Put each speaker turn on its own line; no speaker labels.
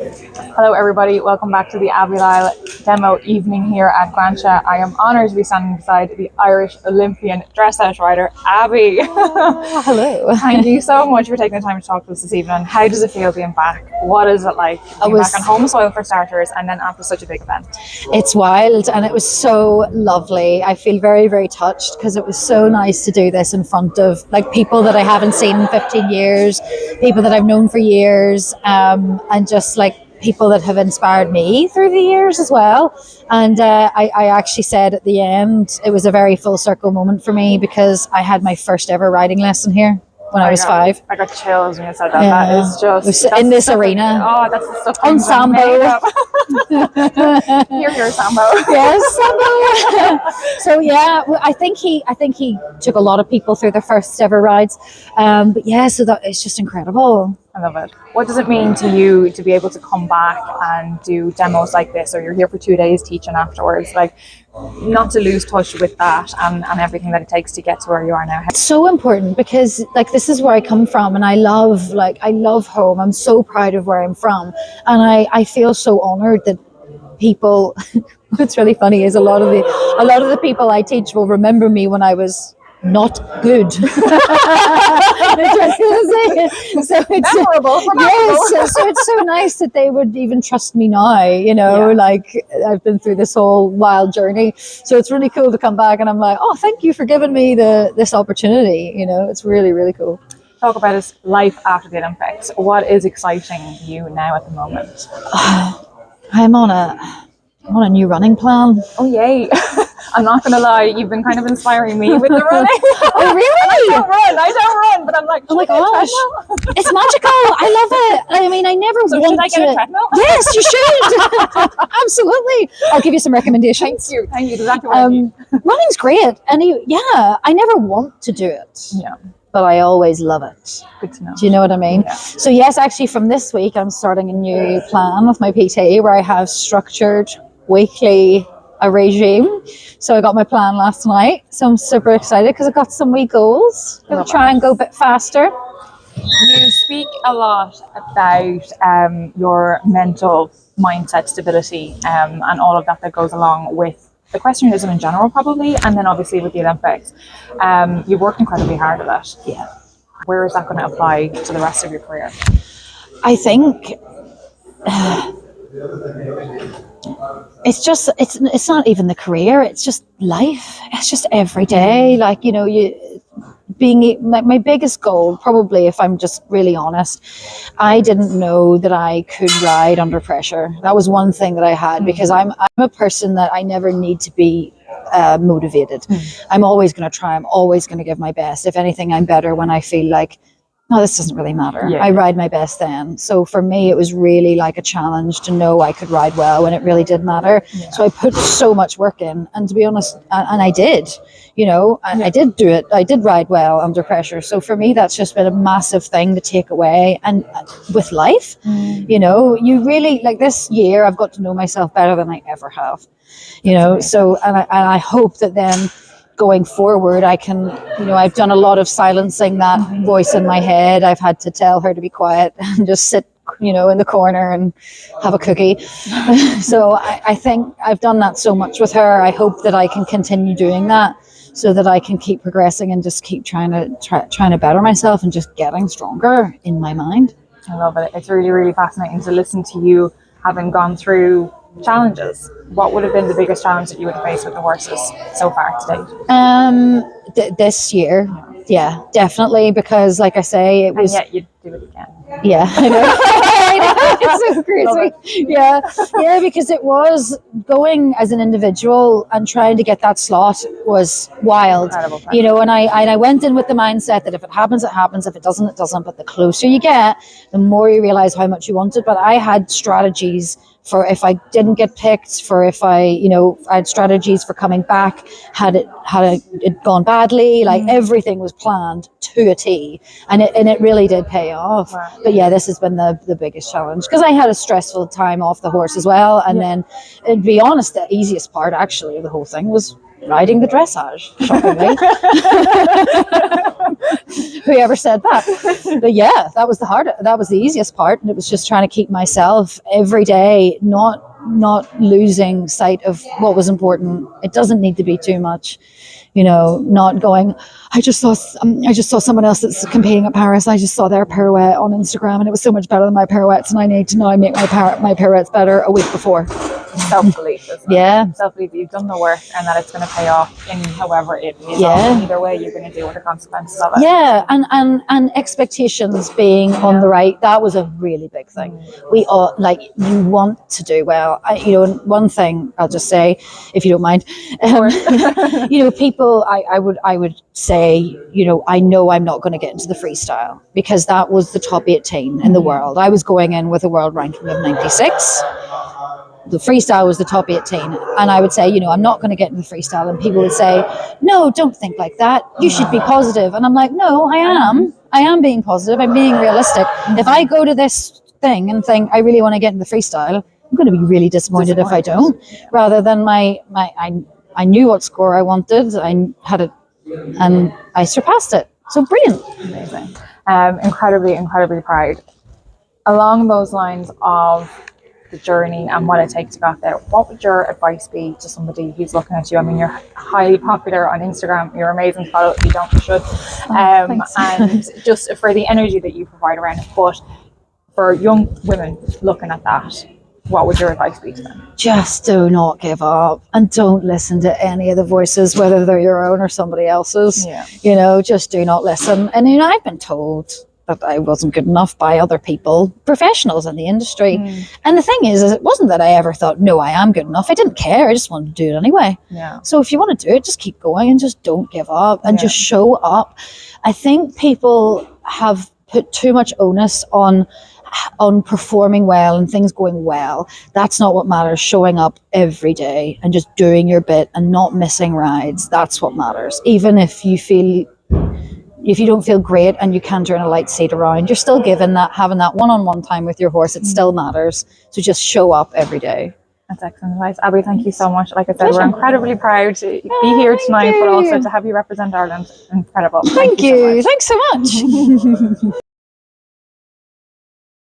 Hello everybody, welcome back to the Abi Lyle demo evening here at Gransha. I am honoured to be standing beside the Irish Olympian dressage rider, Abi.
Hello.
Thank you so much for taking the time to talk to us this evening. How does it feel being back? What is it like being back on home soil for starters, and then after such a big event?
It's wild and it was so lovely. I feel very, very touched because it was so nice to do this in front of like people that I haven't seen in 15 years, people that I've known for years, and just like people that have inspired me through the years as well. And I actually said at the end, it was a very full circle moment for me because I had my first ever riding lesson here when I was 5.
I got chills when you said that. Yeah. That is just
in this arena.
That's the stuff
on Sambo.
Here's Sambo.
Yes, Sambo. So yeah, I think he took a lot of people through their first ever rides. But yeah, so that it's just incredible.
I love it. What does it mean to you to be able to come back and do demos like this, or you're here for 2 days teaching afterwards? Like, not to lose touch with that and everything that it takes to get to where you are now.
It's so important because like this is where I come from, and I love home. I'm so proud of where I'm from, and I feel so honored that people. What's really funny is a lot of the people I teach will remember me when I was not good. So it's
memorable.
Yes, so it's so nice that they would even trust me now, like I've been through this whole wild journey, so it's really cool to come back and I'm like, oh, thank you for giving me this opportunity. It's really, really cool.
Talk about his life after the Olympics. What is exciting you now at the moment?
I'm on a new running plan.
Oh yay. I'm not going to lie, you've been kind of inspiring me with the running.
Oh, really?
I don't run, but I'm like,
oh my gosh, it's magical. I love it. I mean, I never want
should I get a treadmill?
Yes, you should. Absolutely. I'll give you some recommendations.
Thank you. Exactly what I need.
Running's great. And I never want to do it.
Yeah.
But I always love it.
Good to know.
Do you know what I mean?
Yeah.
So yes, actually from this week, I'm starting a new plan with my PT where I have structured weekly a regime. So I got my plan last night. So I'm super excited because I got some wee goals. I'll try and go a bit faster.
You speak a lot about your mental mindset stability and all of that goes along with equestrianism in general, probably, and then obviously with the Olympics. You've worked incredibly hard at that.
Yeah.
Where is that going to apply to the rest of your career?
I think it's not even the career, it's just life. It's just every day. Like, my biggest goal, probably, if I'm just really honest, I didn't know that I could ride under pressure. That was one thing that I had, because I'm a person that I never need to be motivated. I'm always going to try. I'm always going to give my best. If anything, I'm better when I feel like, no, this doesn't really matter. Yeah. I ride my best then. So for me, it was really like a challenge to know I could ride well when it really did matter. Yeah. So I put so much work in, and to be honest, and I did, I did do it. I did ride well under pressure. So for me, that's just been a massive thing to take away. And with life, you really, like this year, I've got to know myself better than I ever have, so, and I hope that then going forward, I can, I've done a lot of silencing that voice in my head. I've had to tell her to be quiet and just sit, in the corner and have a cookie. So I think I've done that so much with her. I hope that I can continue doing that so that I can keep progressing and just keep trying to better myself and just getting stronger in my mind.
I love it. It's really, really fascinating to listen to you having gone through challenges. What would have been the biggest challenge that you would have faced with the horses so far to
date? This year, yeah, definitely, because like I say, it was.
And yet you'd do it again.
Yeah, I know. I know. It's so crazy. Yeah, because it was going as an individual and trying to get that slot was wild. And I went in with the mindset that if it happens, it happens. If it doesn't, it doesn't. But the closer you get, the more you realize how much you want it. But I had strategies for if I didn't get picked, for if I had strategies for coming back, had it gone badly, like everything was planned to a T, and it really did pay off. Wow. But yeah, this has been the biggest challenge because I had a stressful time off the horse as well, and then, to be honest, the easiest part actually of the whole thing was riding the dressage, shockingly. Whoever said that? But yeah, that was the easiest part, and it was just trying to keep myself every day, not losing sight of what was important. It doesn't need to be too much, not going, I just saw someone else that's competing at Paris. I just saw their pirouette on Instagram and it was so much better than my pirouettes, and I need to now make my pirouettes better a week before.
Self-belief, isn't it?
Yeah.
Self-belief, you've done the work and that it's going to pay off in however it pays
Yeah.
off. Either way, you're going to deal with the consequences of it.
Yeah, and expectations being on the right, that was a really big thing. We all, you want to do well. And one thing I'll just say, if you don't mind, people, I would say, I know I'm not going to get into the freestyle because that was the top 18 in the world. I was going in with a world ranking of 96. The freestyle was the top 18, and I would say, I'm not going to get into the freestyle, and people would say, no, don't think like that, you should be positive. And I'm like, no, I am being positive, I'm being realistic. If I go to this thing and think I really want to get into the freestyle, I'm going to be really disappointed if I don't, rather than I knew what score I wanted, I had it, and I surpassed it. So brilliant.
Amazing. Incredibly proud. Along those lines of the journey and what it takes to get there, what would your advice be to somebody who's looking at you? I mean, you're highly popular on Instagram, you're amazing to follow. If you don't, you should. And just for the energy that you provide around it, but for young women looking at that, what would your advice be to them?
Just do not give up, and don't listen to any of the voices, whether they're your own or somebody else's. Just do not listen. And I've been told that I wasn't good enough by other people, professionals in the industry. And the thing is it wasn't that I ever thought, no, I am good enough. I didn't care. I just wanted to do it anyway. Yeah. So if you want to do it, just keep going and just don't give up and just show up. I think people have put too much onus on performing well and things going well. That's not what matters. Showing up every day and just doing your bit and not missing rides. That's what matters. Even if you don't feel great and you can't turn a light seat around, you're still having that one-on-one time with your horse. It still matters. So just show up every day.
That's excellent advice. Abby, thank you so much. Like I said, we're incredibly proud to be here tonight, but also to have you represent Ireland. Incredible.
Thank you. Thanks so much.